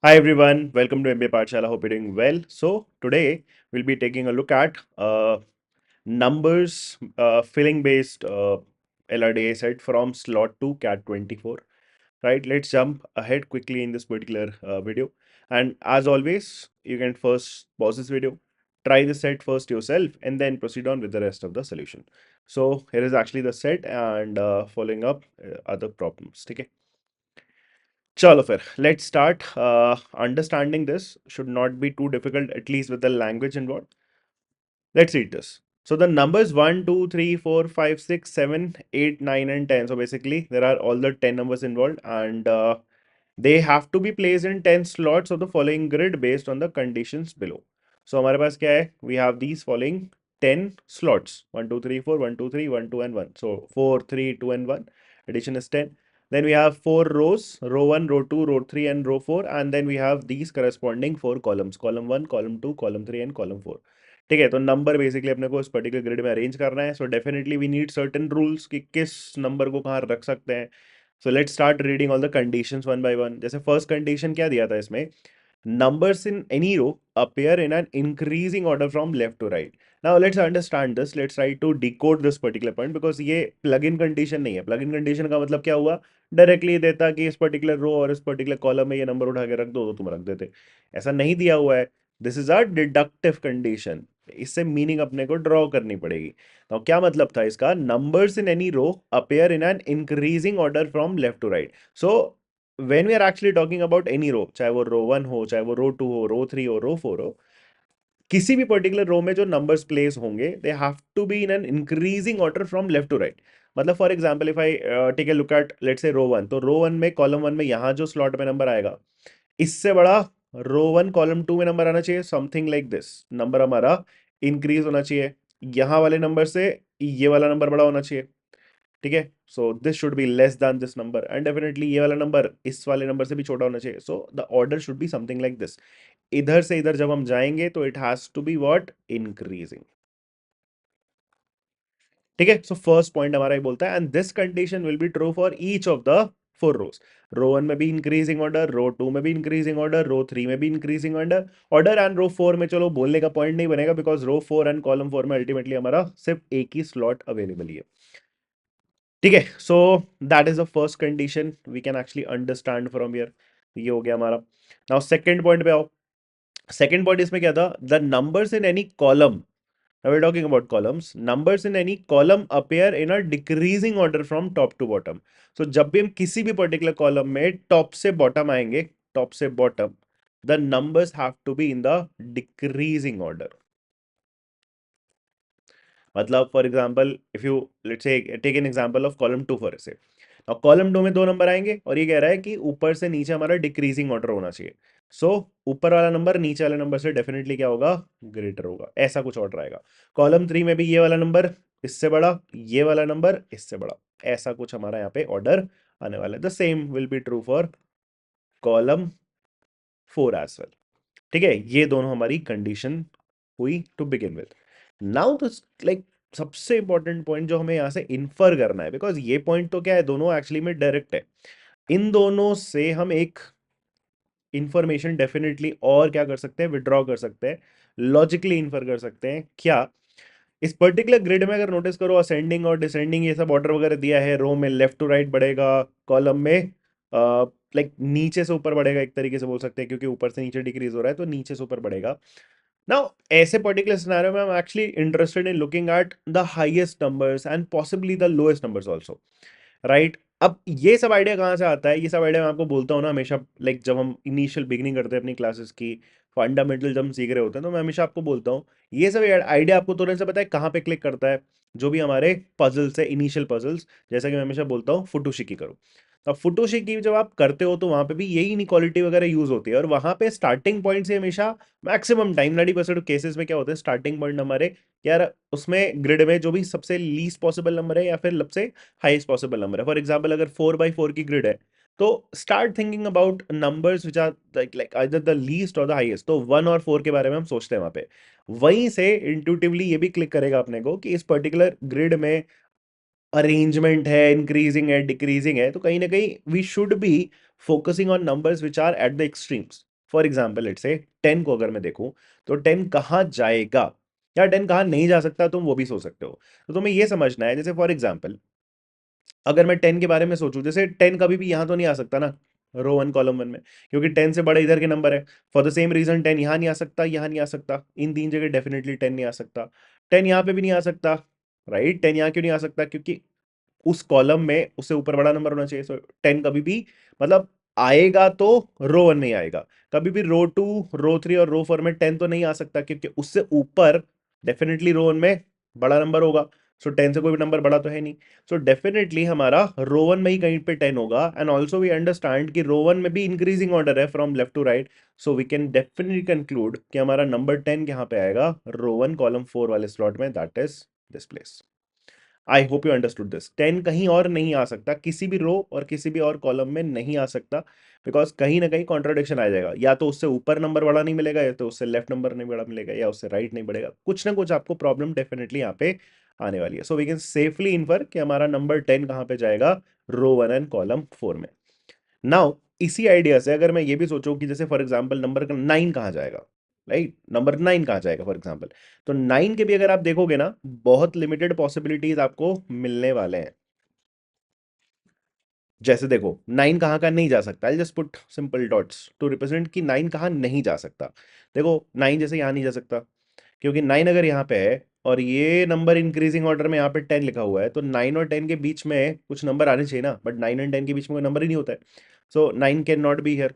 Hi everyone, welcome to MBA Pathshala. Hope you're doing well. So today we'll be taking a look at numbers filling based LRDA set from slot to CAT 24. Right, let's jump ahead quickly in this particular video. And as always, you can first pause this video, try the set first yourself, and then proceed on with the rest of the solution. So here is actually the set and following up other problems. Okay. Chalo फिर let's start. Understanding this should not be too difficult, at least with the language involved. Let's read this. So the numbers 1, 2, 3, 4, 5, 6, 7, 8, 9, and 10. So basically, there are all the 10 numbers involved, and they have to be placed in 10 slots of the following grid based on the conditions below. So हमारे पास क्या है? We have these following 10 slots: 1, 2, 3, 4, 1, 2, 3, 1, 2, and 1. So 4, 3, 2, and 1. Addition is 10. Then we have 4 rows: row 1, row 2, row 3, and row 4. And then we have these corresponding 4 columns: column 1, column 2, column 3, and column 4. ठीक है, तो number basically अपने को इस particular grid में arrange करना है. So definitely we need certain rules कि किस नंबर को कहाँ रख सकते हैं. So let's start reading all the conditions one by one. जैसे फर्स्ट कंडीशन क्या दिया था इसमें? Numbers in any row appear in an increasing order from left to right. Now let's understand this. Let's try to decode this particular point because ये plug-in condition नहीं है. Plug-in condition का मतलब क्या हुआ? डायरेक्टली देता कि इस पर्टिकुलर रो और इस पर्टिकुलर कॉलम में ये नंबर उठा के रख दो तो तुम रख देते. ऐसा नहीं दिया हुआ है. This is a deductive condition. इससे मीनिंग अपने को ड्रॉ करनी पड़ेगी. तो क्या मतलब था इसका? Numbers in any row appear in an increasing order from left to right. So when we are actually talking about any row, चाहे वो रो 1 हो, चाहे वो रो 2 हो, रो 3 हो, रो 4 हो, किसी भी पर्टिकुलर रो में जो नंबर्स प्लेस होंगे they have to be in an increasing order from left to right. मतलब for example if I take a look at let's say row 1, तो रो 1 में कॉलम 1 में यहाँ जो स्लॉट में नंबर आएगा इससे बड़ा रो 1 कॉलम 2 में नंबर आना चाहिए. Something like this. नंबर हमारा इंक्रीज होना चाहिए. यहाँ वाले नंबर से ये वाला नंबर बड़ा होना चाहिए. ठीक है. So this should be less than this number and definitely ये वाला नंबर इस वाले नंबर से भी छोटा होना चाहिए. So the order should be something like this. इधर से इधर जब हम जाएंगे तो it has to be what? Increasing. ठीक है. सो फर्स्ट पॉइंट हमारा ये बोलता है and this condition will be true for each of the 4 rows. Row 1 में भी इंक्रीजिंग ऑर्डर, रो 2 में भी इंक्रीजिंग ऑर्डर, रो 3 में भी इंक्रीजिंग ऑर्डर ऑर्डर एंड रो 4 में चलो बोलने का पॉइंट नहीं बनेगा बिकॉज रो 4 एंड कॉलम 4 में अल्टीमेटली हमारा सिर्फ एक ही स्लॉट अवेलेबल है. ठीक है. So that is the first condition we can actually understand from here. ये हो गया हमारा. नाउ सेकंड पॉइंट पे आओ. सेकंड पॉइंट इसमें क्या था? The numbers in any column. Now we're talking about columns. Numbers in any column appear in a decreasing order from top to bottom. So जब भी हम किसी भी पर्टिकुलर कॉलम में टॉप से बॉटम आएंगे, टॉप से bottom, the numbers have to be in the decreasing order. मतलब for example if you let's say take an example of column 2 for से. और कॉलम 2 में 2 नंबर आएंगे और ये कह रहा है कि ऊपर से नीचे हमारा डिक्रीजिंग ऑर्डर होना चाहिए. सो ऊपर वाला नंबर नीचे वाले नंबर से डेफिनेटली क्या होगा? ग्रेटर होगा. ऐसा कुछ ऑर्डर आएगा. कॉलम 3 में भी ये वाला नंबर इससे बड़ा, ये वाला नंबर इससे बड़ा. ऐसा कुछ हमारा यहाँ पे ऑर्डर आने वाला है. The same will be true for column 4 as well. ठीक है. ये दोनों हमारी कंडीशन हुई to begin with. Now the like सबसे इंपॉर्टेंट पॉइंट जो हमें यहाँ से इन्फर करना है, बिकॉज ये पॉइंट तो क्या है, दोनों एक्चुअली में डायरेक्ट है. इन दोनों से हम एक इंफॉर्मेशन डेफिनेटली और क्या कर सकते हैं? विड्रॉ कर सकते हैं. लॉजिकली इन्फर कर सकते हैं. क्या? इस पर्टिकुलर ग्रिड में अगर नोटिस करो असेंडिंग और डिसेंडिंग ये सब ऑर्डर वगैरह दिया है. रो में लेफ्ट टू राइट बढ़ेगा, कॉलम में लाइक नीचे से ऊपर बढ़ेगा, एक तरीके से बोल सकते हैं, क्योंकि ऊपर से नीचे डिक्रीज हो रहा है तो नीचे से ऊपर बढ़ेगा. नाउ ऐसे पर्टिकुलर सिनेरियो में I am actually interested in looking at the highest numbers and possibly the lowest numbers also. Right. अब ये सब आइडिया कहाँ से आता है? ये सब आइडिया मैं आपको बोलता हूँ ना हमेशा, लाइक जब हम इनिशियल बिगिनिंग करते हैं अपनी क्लासेस की, फंडामेंटल जब हम सीख रहे होते हैं, तो मैं हमेशा आपको बोलता हूँ ये सब आइडिया आपको तुरंत से पता है कहाँ पे क्लिक करता है? जो भी हमारे पजल्स है, इनिशियल पजल्स, जैसा कि मैं हमेशा बोलता हूँ फुटोशिकी करो. अब फुटोशिकी जब आप करते हो तो वहां पे भी यही इनइक्वालिटी वगैरह यूज होती है और वहां पे स्टार्टिंग पॉइंट से हमेशा मैक्सिमम टाइम 90% केसेस में क्या होता है? स्टार्टिंग पॉइंट हमारे यार उसमें ग्रिड में जो भी सबसे लीस्ट पॉसिबल नंबर है या फिर सबसे हाईएस्ट पॉसिबल नंबर है. फॉर एग्जांपल अगर 4x4 की ग्रिड है तो start thinking about numbers which are like either the least और द हाईएस्ट. तो 1 और 4 के बारे में हम सोचते हैं वहां पे. वहीं से इंट्यूटिवली ये भी क्लिक करेगा अपने को कि इस पर्टिकुलर ग्रिड में अरेंजमेंट है, इंक्रीजिंग है, डिक्रीजिंग है, तो कहीं ना कहीं we should be focusing on numbers which are at the extremes. For example let's say 10 को अगर मैं देखूं तो 10 कहाँ जाएगा या 10 कहाँ नहीं जा सकता, तुम वो भी सोच सकते हो। तो तुम्हें ये समझना है, जैसे फॉर एग्जाम्पल अगर मैं 10 के बारे में सोचूं, जैसे 10 कभी भी यहाँ तो नहीं आ सकता ना रो वन कॉलम वन में, क्योंकि 10 से बड़ा इधर के नंबर है। फॉर द सेम रीजन 10 यहाँ नहीं आ सकता, यहाँ नहीं आ सकता, इन तीन जगह डेफिनेटली 10 नहीं आ सकता। 10 यहाँ पे भी नहीं आ सकता, राइट। 10 यहाँ क्यों नहीं आ सकता, क्योंकि उस कॉलम में उससे ऊपर बड़ा नंबर होना चाहिए। सो 10 कभी भी मतलब आएगा तो रो वन में ही आएगा। कभी भी रो टू, रो थ्री और रो फोर में 10 तो नहीं आ सकता, क्योंकि उससे ऊपर डेफिनेटली रो वन में बड़ा नंबर होगा। सो 10 से कोई भी नंबर बड़ा तो है नहीं। सो डेफिनेटली हमारा रो वन में ही कहीं पे 10 होगा। एंड ऑल्सो वी अंडरस्टैंड कि रो वन में भी इंक्रीजिंग ऑर्डर है from left to right. So we can definitely conclude कि हमारा नंबर 10 यहाँ पे आएगा रो वन कॉलम 4 वाले स्लॉट में, that is this place. I hope you understood this. 10 कहीं और नहीं आ सकता, किसी भी रो और किसी भी और कॉलम में नहीं आ सकता, बिकॉज कहीं ना कहीं कॉन्ट्राडिक्शन आ जाएगा। या तो उससे ऊपर नंबर बड़ा नहीं मिलेगा, या तो उससे लेफ्ट नंबर नहीं बड़ा मिलेगा, या उससे राइट नहीं बढ़ेगा। कुछ ना कुछ आपको प्रॉब्लम डेफिनेटली यहाँ पे आने वाली है। So we can safely infer कि हमारा नंबर 10 कहाँ पे जाएगा, रो वन एंड कॉलम 4 में। नाउ इसी आइडिया से अगर मैं ये भी सोचूं कि जैसे फॉर एग्जांपल नंबर 9 कहाँ जाएगा, राइट, नंबर 9 कहाँ जाएगा फॉर एग्जांपल, तो 9 के भी अगर आप देखोगे ना, बहुत लिमिटेड पॉसिबिलिटीज आपको मिलने वाले हैं। जैसे देखो 9 कहाँ का नहीं जा सकता, I just put simple dots to represent कि 9 कहाँ नहीं जा सकता। देखो 9 जैसे यहाँ नहीं जा सकता, क्योंकि 9 अगर यहाँ पे है और ये नंबर इंक्रीजिंग ऑर्डर में यहाँ पे 10 लिखा हुआ है, तो 9 और 10 के बीच में कुछ नंबर आने चाहिए ना, बट 9 एंड 10 के बीच में कोई नंबर ही नहीं होता है। So 9 can not be here,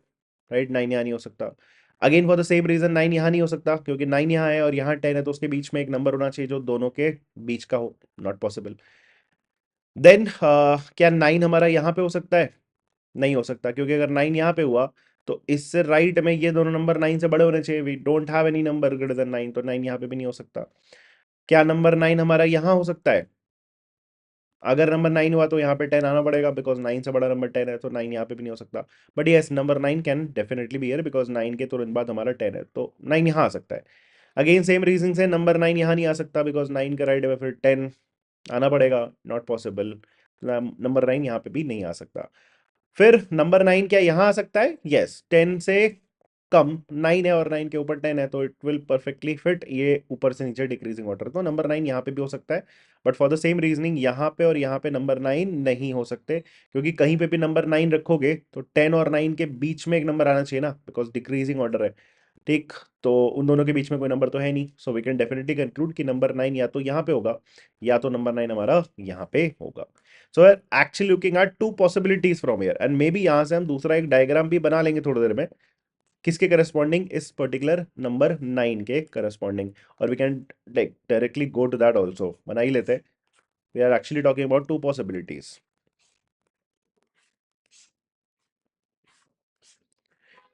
right. 9 यहाँ नहीं हो सकता। Again for the same reason 9 यहाँ नहीं हो सकता, क्योंकि 9 यहाँ है और यहाँ 10 है, तो उसके बीच में एक नंबर होना चाहिए जो दोनों के बीच का हो, नॉट पॉसिबल। देन क्या 9 हमारा यहाँ पे हो सकता है? नहीं हो सकता, क्योंकि अगर 9 यहाँ पे हुआ तो इससे राइट में ये दोनों नंबर 9 से बड़े होने चाहिए। We don't have any number greater than 9, तो 9 यहाँ पे भी नहीं हो सकता। क्या नंबर 9 हमारा यहाँ हो सकता है? अगर नंबर 9 हुआ तो यहाँ पे 10 आना पड़ेगा, बिकॉज 9 से बड़ा नंबर 10 है, तो 9 यहाँ पे भी नहीं हो सकता। But yes, number 9 can definitely be here, because 9 के तुरंत बाद हमारा 10 है, तो 9 यहाँ आ सकता है। अगेन सेम रीजन से नंबर 9 यहाँ नहीं आ सकता, बिकॉज 9 के राइट में फिर 10 आना पड़ेगा, नॉट पॉसिबल। नंबर 9 यहाँ पे भी नहीं आ सकता। फिर नंबर 9 क्या यहाँ आ सकता है? यस, 10 से कम 9 है और 9 के ऊपर 10 है, तो इट विल परफेक्टली फिट ये ऊपर से नीचे डिक्रीजिंग ऑर्डर, तो नंबर 9 यहाँ पे भी हो सकता है। But for the same reasoning यहाँ पे और यहाँ पे नंबर 9 नहीं हो सकते, क्योंकि कहीं पे भी नंबर 9 रखोगे तो 10 और 9 के बीच में एक नंबर आना चाहिए ना, बिकॉज डिक्रीजिंग ऑर्डर है। ठीक, तो उन दोनों के बीच में कोई नंबर तो है नहीं। So we can definitely conclude कि नंबर 9 या तो यहाँ पे होगा, या तो नंबर 9 हमारा यहाँ पे होगा। So actually looking at to possibilities from here, and may be यहाँ से हम दूसरा एक डायग्राम भी बना लेंगे थोड़ी देर में, किसके करस्पॉन्डिंग, इस पर्टिकुलर नंबर 9 के करस्पॉन्डिंग। और we can like directly go to that also, बना ही लेते हैं। We are actually talking about two possibilities.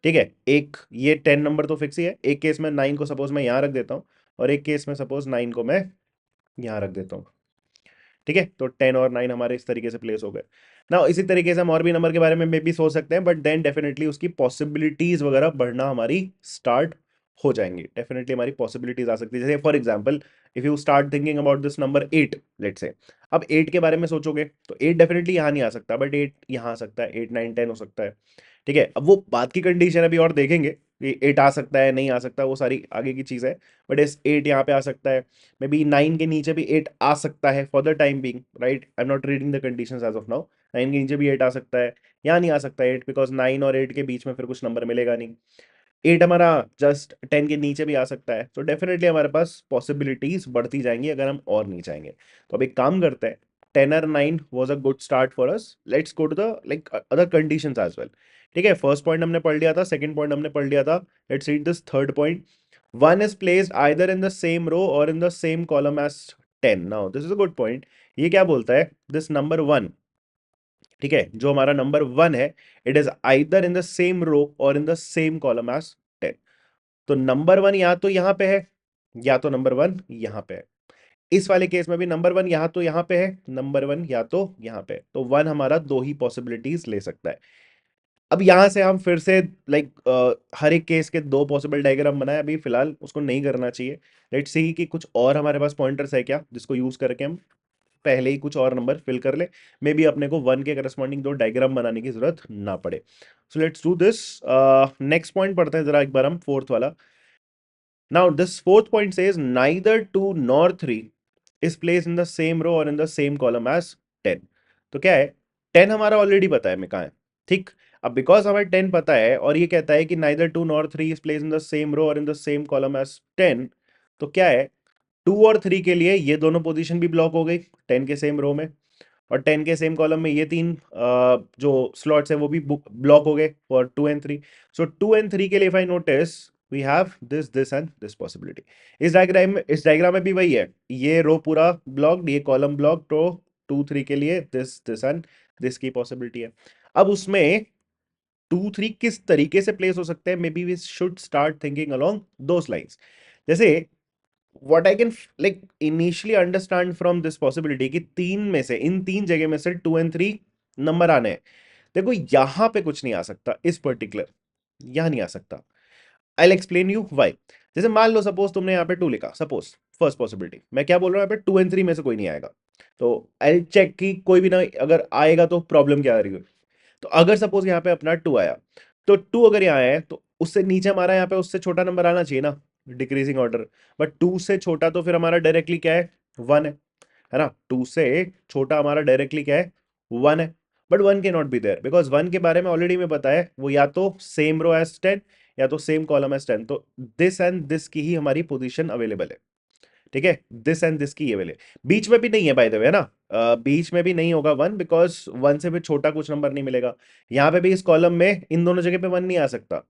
ठीक है, एक ये 10 नंबर तो फिक्स ही है। एक केस में 9 को सपोज मैं यहाँ रख देता हूँ, और एक केस में सपोज 9 को मैं यहाँ रख देता हूँ। ठीक है, तो 10 और 9 हमारे इस तरीके से प्लेस हो गए ना। इसी तरीके से हम और भी नंबर के बारे में भी सोच सकते हैं, बट देन डेफिनेटली उसकी पॉसिबिलिटीज वगैरह बढ़ना हमारी स्टार्ट हो जाएंगी। डेफिनेटली हमारी पॉसिबिलिटीज आ सकती है। जैसे for example if you start thinking about this number 8, let's say, अब 8 के बारे में सोचोगे तो 8 डेफिनेटली यहाँ नहीं आ सकता, बट 8 यहाँ आ सकता है, 8 9 10 हो सकता है। ठीक है, अब वो बात की कंडीशन अभी और देखेंगे कि 8 आ सकता है नहीं आ सकता, वो सारी आगे की चीज़ है। बट इस 8 यहाँ पे आ सकता है, मे बी 9 के नीचे भी 8 आ सकता है for the time being, right. I am not reading the conditions as of now. 9 के नीचे भी 8 आ सकता है, यहाँ नहीं आ सकता 8, बिकॉज 9 और 8 के बीच में फिर कुछ नंबर मिलेगा नहीं। 8 हमारा जस्ट 10 के नीचे भी आ सकता है, तो डेफिनेटली हमारे पास पॉसिबिलिटीज बढ़ती जाएंगी अगर हम और नहीं चाहेंगे। तो अब एक काम करते हैं, 10 और 9 was a good start for us, let's go to the like other conditions as well. ठीक है, फर्स्ट पॉइंट हमने पढ़ लिया था, सेकंड पॉइंट हमने पढ़ लिया था, let's read this third point. One is placed either in the same row or in the same column as 10. Now, this is a good point. ये क्या बोलता है? This number 1, ठीक है, जो हमारा नंबर 1 है, it is either in the same row or in the same column as 10. तो नंबर 1 या तो यहाँ पे है, या तो नंबर 1 यहाँ पे है। इस वाले केस में भी नंबर 1 यहाँ तो यहाँ पे है, नंबर 1 या तो यहाँ पे है। तो 1 हमारा दो ही पॉसिबिलिटीज ले सकता है। अब यहां से हम फिर से हर एक केस के दो पॉसिबल डायग्राम बनाए, अभी फिलहाल उसको नहीं करना चाहिए। लेट्स सी कि कुछ और हमारे पास पॉइंटर्स है क्या जिसको यूज करके हम पहले ही कुछ और नंबर फिल कर ले, मे बी अपने को 1 के करस्पॉन्डिंग दो डायग्राम बनाने की जरूरत ना पड़े। So let's do this. Next point पढ़ते हैं जरा एक बार हम, फोर्थ वाला। Now, this fourth point says neither 2 nor 3 is placed in the same row or in the same column as 10. तो क्या है, 10 हमारा ऑलरेडी पता है मैं कहाँ है, ठीक। अब बिकॉज हमें 10 पता है और ये कहता है कि neither 2 nor 3 is placed in the same row or in the same column as 10, तो क्या है, 2 और 3 के लिए ये दोनों पोजीशन भी ब्लॉक हो गई 10 के सेम रो में, और 10 के सेम कॉलम में ये तीन जो स्लॉट्स है वो भी ब्लॉक हो गए फॉर 2 एंड 3। सो 2 एंड 3 के लिए if I notice we have this and this possibility. इस डायग्राम में भी वही है, ये रो पूरा ब्लॉक्ड, ये कॉलम ब्लॉक, तो 2 3 के लिए दिस एंड दिस की पॉसिबिलिटी है। अब उसमें 2 3 किस तरीके से प्लेस हो सकते हैं, maybe we should start thinking along those lines. जैसे what I can like initially understand from this possibility कि तीन में से, इन तीन जगह में से 2 एंड 3 नंबर आने हैं। देखो यहां पे कुछ नहीं आ सकता, इस पर्टिकुलर यहां नहीं आ सकता। I explain you why. जैसे मान लो सपोज तुमने यहाँ पे 2 लिखा, सपोज फर्स्ट पॉसिबिलिटी, मैं क्या बोल रहा हूँ यहाँ पे 2 एंड 3 में से कोई नहीं आएगा, तो आई चेक कि कोई भी ना, अगर आएगा तो प्रॉब्लम क्या आ रही है। तो अगर सपोज यहाँ पे अपना 2 आया, तो 2 अगर यहाँ आया है तो उससे नीचे हमारा यहाँ पे उससे छोटा नंबर आना चाहिए ना, डिक्रीजिंग ऑर्डर। बट 2 से छोटा तो फिर हमारा डायरेक्टली क्या है, 1 है ना। 2 से छोटा हमारा डायरेक्टली क्या है, 1 है। बट 1 के नॉट बी देयर बिकॉज 1 के बारे में ऑलरेडी में पता है, वो या तो सेम रो एज 10 या तो सेम कॉलम एज 10, तो दिस एंड दिस की ही हमारी पोजीशन अवेलेबल है, ठीक है। दिस एंड दिस की ये वाले बीच में भी नहीं है बाय द वे, है ना। बीच में भी नहीं होगा 1 बिकॉज 1 से भी छोटा कुछ नंबर नहीं मिलेगा। यहाँ पे भी इस कॉलम में इन दोनों जगह पे 1 नहीं आ सकता,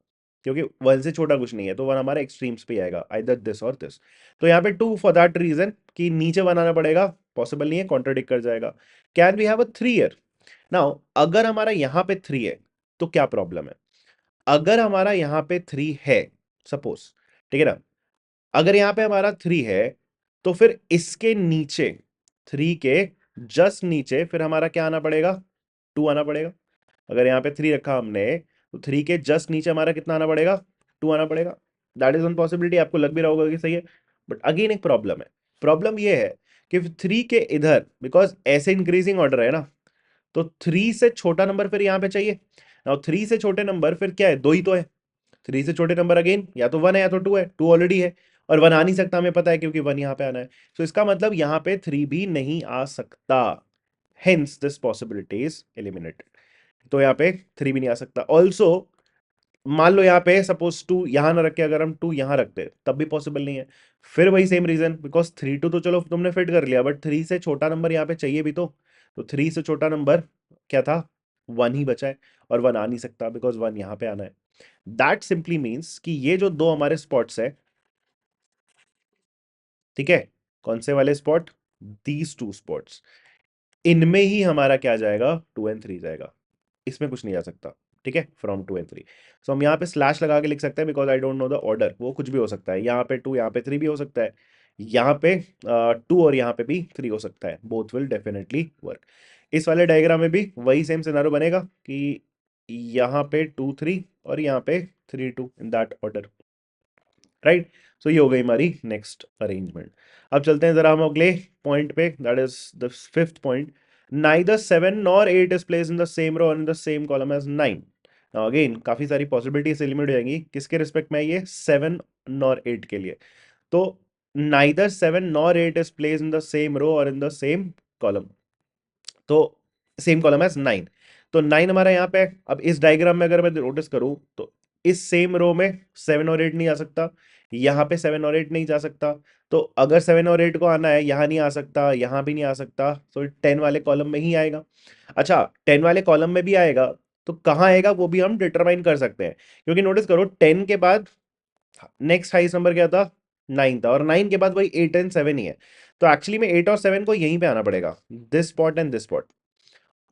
क्योंकि 1 से छोटा कुछ नहीं है, तो 1 हमारे एक्सट्रीम्स पे आएगा, आइदर दिस और दिस। तो यहाँ पे 2 फॉर दैट रीजन कि नीचे 1 आना पड़ेगा, पॉसिबल नहीं है, कॉन्ट्रडिक्ट कर जाएगा। Can we have a 3 here. Now अगर हमारा यहाँ पे 3 है तो क्या प्रॉब्लम है, अगर हमारा यहाँ पे 3 है सपोज, ठीक है ना, अगर यहां पे हमारा 3 है तो फिर इसके नीचे, 3 के जस्ट नीचे फिर हमारा क्या आना पड़ेगा, 2 आना पड़ेगा। अगर यहाँ पे 3 रखा हमने तो 3 के जस्ट नीचे हमारा कितना आना पड़ेगा, 2 आना पड़ेगा। दैट इज वन पॉसिबिलिटी, आपको लग भी रहा होगा कि सही है। बट अगेन एक प्रॉब्लम है, प्रॉब्लम ये है कि 3 के इधर बिकॉज ऐसे इंक्रीजिंग ऑर्डर है ना, तो 3 से छोटा नंबर फिर यहाँ पे चाहिए। और 3 से छोटे नंबर फिर क्या है, दो ही तो है। 3 से छोटे नंबर अगेन या तो 1 है या तो 2 है, 2 ऑलरेडी है और 1 आ नहीं सकता, हमें पता है क्योंकि 1 यहाँ पे आना है। तो इसका मतलब यहाँ पे 3 भी नहीं आ सकता, hence this possibility is eliminated. तो यहाँ पे 3 भी नहीं आ सकता। ऑल्सो मान लो यहाँ पे सपोज 2 यहाँ ना रख के अगर हम 2 यहाँ रखते तब भी पॉसिबल नहीं है, फिर वही सेम रीजन, बिकॉज 3 2 तो चलो तुमने फिट कर लिया, बट 3 से छोटा नंबर यहाँ पे चाहिए भी तो 3 से छोटा नंबर क्या था, 1 ही बचा है, और 1 आ नहीं सकता बिकॉज 1 यहाँ पे आना है। दैट सिंपली मीन्स कि ये जो दो हमारे स्पॉट्स है, ठीक है, कौन से वाले स्पॉट, दीज 2 स्पॉट्स, इनमें ही हमारा क्या जाएगा, 2 एंड 3 जाएगा, इसमें कुछ नहीं जा सकता, ठीक है, फ्रॉम 2 एंड 3। सो हम यहाँ पे स्लैश लगा के लिख सकते हैं because I don't know the order, वो कुछ भी हो सकता है, यहाँ पे 2 यहाँ पे 3 भी हो सकता है, यहाँ पे 2 और यहाँ पे भी 3 हो सकता है, बोथ विल डेफिनेटली वर्क। इस वाले डायग्राम में भी वही सेम सिनारियो बनेगा कि यहाँ पे 2 3 और यहाँ पे 3 2 इन दैट ऑर्डर, राइट। सो ये हो गई हमारी नेक्स्ट अरेंजमेंट। अब चलते हैं जरा हम अगले पॉइंट पे, that is the fifth point. Neither 7 nor 8 is placed in the same row in the same column as 9। Now again काफी सारी पॉसिबिलिटीज एलिमिनेट हो जाएंगी, किसके रिस्पेक्ट में, ये 7 नॉर 8 के लिए। तो neither 7 nor 8 is placed in the same row और इन द सेम कॉलम, तो सेम कॉलम एज 9। तो 9 हमारा यहाँ पे है। अब इस डायग्राम में अगर मैं नोटिस करूं तो इस सेम रो में 7 और 8 नहीं आ सकता, यहाँ पे 7 और 8 नहीं जा सकता। तो अगर 7 और 8 को आना है, यहाँ नहीं आ सकता, यहाँ भी नहीं आ सकता, तो 10 वाले कॉलम में ही आएगा। अच्छा 10 वाले कॉलम में भी आएगा तो कहाँ आएगा वो भी हम डिटरमाइन कर सकते हैं, क्योंकि नोटिस करो 10 के बाद नेक्स्ट हाईएस्ट नंबर क्या था, 9 था, और 9 के बाद वही 8 एंड 7 ही है। तो एक्चुअली में 8 और 7 को यहीं पे आना पड़ेगा, this spot and this spot.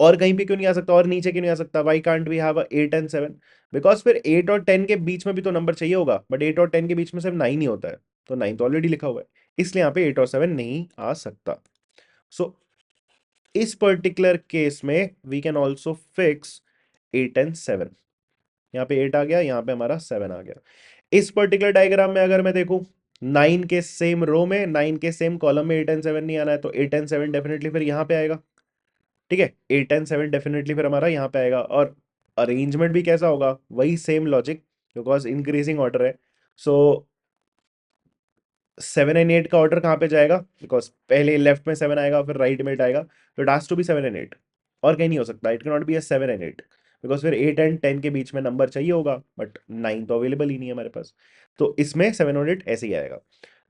और कहीं पे क्यों नहीं आ सकता, और नीचे क्यों नहीं आ सकता, why can't we have 8 and 7, because फिर 8 और 10 के बीच में भी तो नंबर चाहिए होगा, बट 8 और 10 के बीच में सिर्फ 9 ही होता है, तो 9 तो ऑलरेडी लिखा हुआ है, इसलिए यहाँ पे 8 और 7 नहीं आ सकता। सो इस पर्टिकुलर केस में we can also fix 8 and 7। यहाँ पे 8 आ गया, यहाँ पे हमारा 7 आ गया। इस पर्टिकुलर डायग्राम में अगर मैं देखूं 9 के सेम रो में, 9 के सेम कॉलम में 8 एंड 7 नहीं आना है, तो 8 एंड 7 डेफिनेटली फिर यहाँ पे आएगा। ठीक है, 8 एंड 7 डेफिनेटली फिर हमारा यहाँ पे आएगा। और अरेंजमेंट भी कैसा होगा, वही same logic, because increasing order है। सो 7 एंड 8 का ऑर्डर कहाँ पे जाएगा, बिकॉज पहले लेफ्ट में 7 आएगा फिर राइट में 8 आएगा, तो it has to be 7 and 8, और कहीं नहीं हो सकता। It can not be a 7 and 8, because फिर 8 एंड 10 के बीच में नंबर चाहिए होगा, बट 9 तो अवेलेबल ही नहीं है हमारे पास, तो इसमें 7 और 8 ऐसे ही आएगा।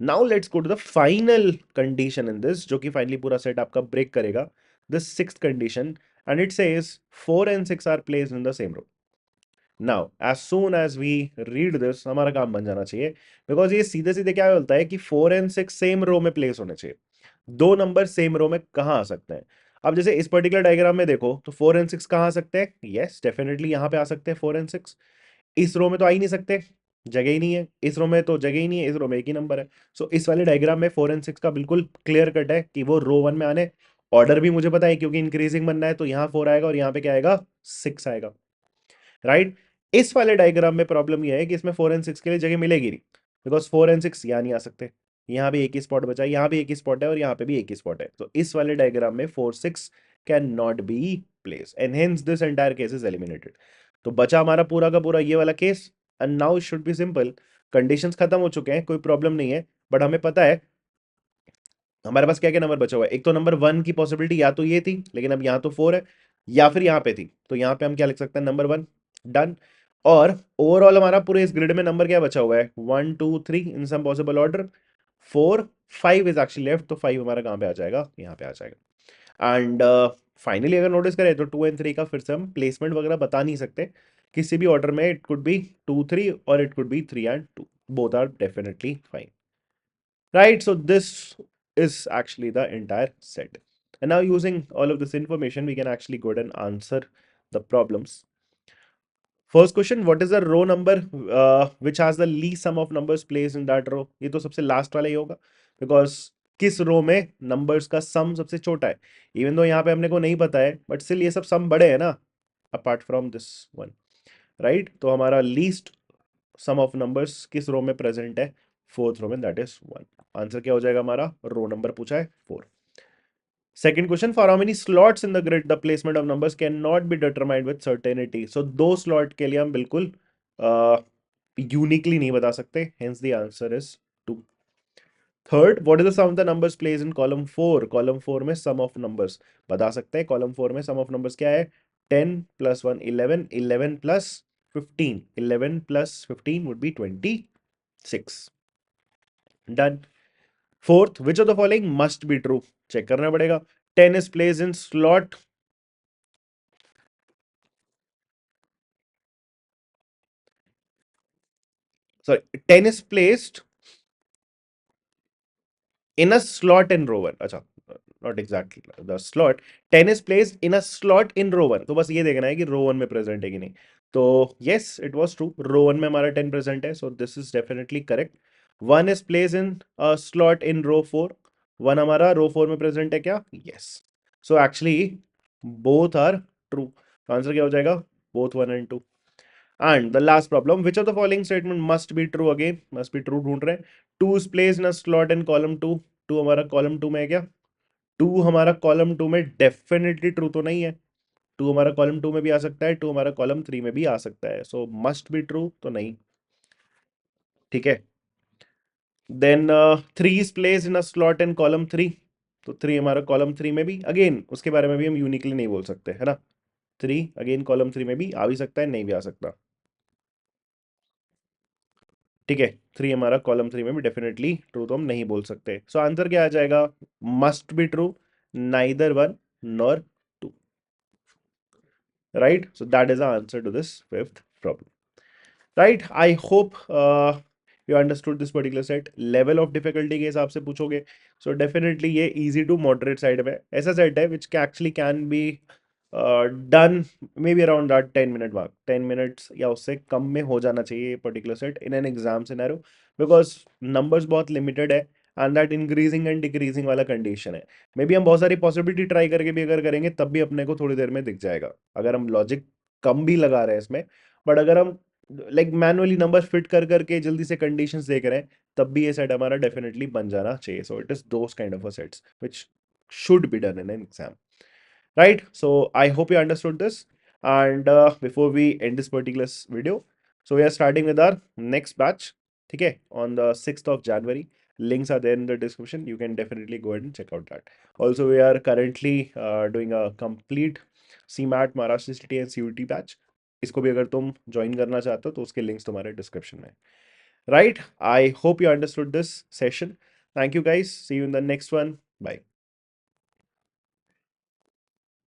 Now let's go to the final condition in this, जो कि फाइनली पूरा सेट आपका ब्रेक करेगा, the sixth condition, and it says 4 and 6 are placed in the same row. Now as soon as we read this, हमारा काम बन जाना चाहिए, बिकॉज ये सीधे सीधे क्या बोलता है कि 4 and 6 सेम रो में प्लेस होने चाहिए। दो नंबर सेम रो में कहाँ आ सकते हैं? अब जैसे इस पर्टिकुलर डायग्राम में देखो, तो 4 and 6 कहाँ आ सकते हैं? यस, डेफिनेटली यहाँ पे आ सकते हैं 4 and 6। इस रो में तो आ ही नहीं सकते, जगह ही नहीं है। इस रो में तो जगह ही नहीं है, इस रो में एक ही नंबर है। सो इस वाले डायग्राम में 4 and 6 का बिल्कुल क्लियर कट है कि वो रो 1 में आने। ऑर्डर भी मुझे पता है, क्योंकि इंक्रीजिंग बनना है, तो यहाँ 4 आएगा और यहाँ पे क्या आएगा, 6 आएगा, राइट। इस वाले डायग्राम में प्रॉब्लम यह है कि इसमें 4 and 6 के लिए जगह मिलेगी नहीं, बिकॉज 4 and 6 यहाँ नहीं आ सकते। यहाँ भी एक ही स्पॉट बचा है, यहाँ भी एक ही स्पॉट है और यहाँ पे भी एक ही स्पॉट है, तो इस वाले डायग्राम में 4 6 can not B place, and hence this entire case is eliminated. तो बचा हमारा पूरा का पूरा ये वाला case, and now should be simple. Conditions खत्म हो चुके हैं, कोई प्रॉब्लम नहीं है, बट हमें पता है हमारे पास क्या क्या नंबर बचा हुआ है। एक तो नंबर 1 की पॉसिबिलिटी या तो ये थी, लेकिन अब यहाँ तो 4 है, या फिर यहाँ पे थी, तो यहाँ पे हम क्या लिख सकते हैं, नंबर 1, डन। और ओवरऑल हमारा पूरे इस ग्रिड में नंबर क्या बचा हुआ है, 1 2 3 in some possible order, 4 5 is actually left, तो 5 हमारा कहाँ पे आ जाएगा, यहाँ पे आ जाएगा। एंड फाइनली अगर नोटिस करें तो 2 and 3 का फिर से हम प्लेसमेंट वगैरह बता नहीं सकते किसी भी ऑर्डर में। इट कुड बी 2 3 और it could be 3 and 2, both are definitely fine, right? So this is actually the entire set, and now using all of this information we can actually go ahead and answer the problems. First question, what is the row number which has the least sum of numbers placed in that row? ये तो सबसे last वाला ही होगा, because किस रो में numbers का सम सबसे छोटा है। इवन दो यहाँ पे हमने को नहीं पता है, बट स्टिल ये सब सम बड़े हैं ना, apart from this one, right. तो हमारा लीस्ट सम ऑफ नंबर्स किस रो में प्रेजेंट है, फोर्थ रो में, दैट इज 1। आंसर क्या हो जाएगा हमारा, रो नंबर पूछा है 4। Second question, for how many slots in the grid the placement of numbers can not be determined with certainty. So दो स्लॉट के लिए हम बिल्कुल यूनिकली नहीं बता सकते, hence the answer is 2। Third, what is the sum of the numbers place in column 4। Column 4 में सम of numbers बता सकते हैं। कॉलम 4 में सम ऑफ नंबर्स क्या है, 10 + 1 11, 11 + 15, 11 + 15 would be 26, done. Fourth, which of the following must be true, check करना पड़ेगा। 10 is place in slot, sorry, 10 is placed in a slot in row 1, अच्छा, not exactly the slot, 10 is placed in a slot in row 1, तो बस ये देखना है कि रो 1 में प्रेजेंट है कि नहीं। तो yes, it was true, रो 1 में हमारा 10 प्रेजेंट है, so this is definitely correct। 1 is placed in a slot in row 4, 1 हमारा रो 4 में प्रेजेंट है क्या, yes, so actually both are true। तो आंसर क्या हो जाएगा, both 1 and 2। And the last problem, which of the following statement must be true, again must be true ढूंढ रहे हैं। 2 is placed in a slot in column 2, 2 हमारा column 2 में है क्या, 2 हमारा column 2 में डेफिनेटली ट्रू तो नहीं है। 2 हमारा column 2 में भी आ सकता है, 2 हमारा column 3 में भी आ सकता है, so must be true तो नहीं, ठीक है। Then 3 is placed in a slot in column 3, तो 3 हमारा column 3 में भी, अगेन उसके बारे में भी हम यूनिकली नहीं बोल सकते, है ना। 3 अगेन column 3 में भी आ भी सकता है, नहीं भी आ सकता, ठीक है। 3 हमारा कॉलम 3 में भी डेफिनेटली ट्रू तो हम नहीं बोल सकते, सो आंसर क्या आ जाएगा, must be true, neither 1 nor 2, right. So that is the answer to this fifth problem, right. I hope you understood this particular set. Level of difficulty के हिसाब से पूछोगे, सो डेफिनेटली ये इजी टू मॉडरेट साइड में ऐसा set है which actually can be done maybe around that 10 minute mark, 10 minutes या उससे कम में हो जाना चाहिए ये particular set in an exam scenario, because numbers बहुत लिमिटेड है, and that increasing and decreasing वाला कंडीशन है। मे बी हम बहुत सारी पॉसिबिलिटी ट्राई करके भी अगर करेंगे तब भी अपने को थोड़ी देर में दिख जाएगा, अगर हम लॉजिक कम भी लगा रहे हैं इसमें। बट अगर हम लाइक मैनुअली नंबर फिट कर करके जल्दी से कंडीशंस देख रहे हैं, तब भी ये सेट हमारा डेफिनेटली बन जाना चाहिए. So it is those kind of a sets which should be done in an exam, right? So I hope you understood this. And before we end this particular video, so we are starting with our next batch. Okay, on the 6th of January. Links are there in the description. You can definitely go ahead and check out that. Also, we are currently doing a complete CMAT Maharashtra City and CUT batch. इसको भी अगर तुम join करना चाहते हो तो उसके links तुम्हारे डिस्क्रिप्शन में. Right? I hope you understood this session. Thank you guys. See you in the next one. Bye.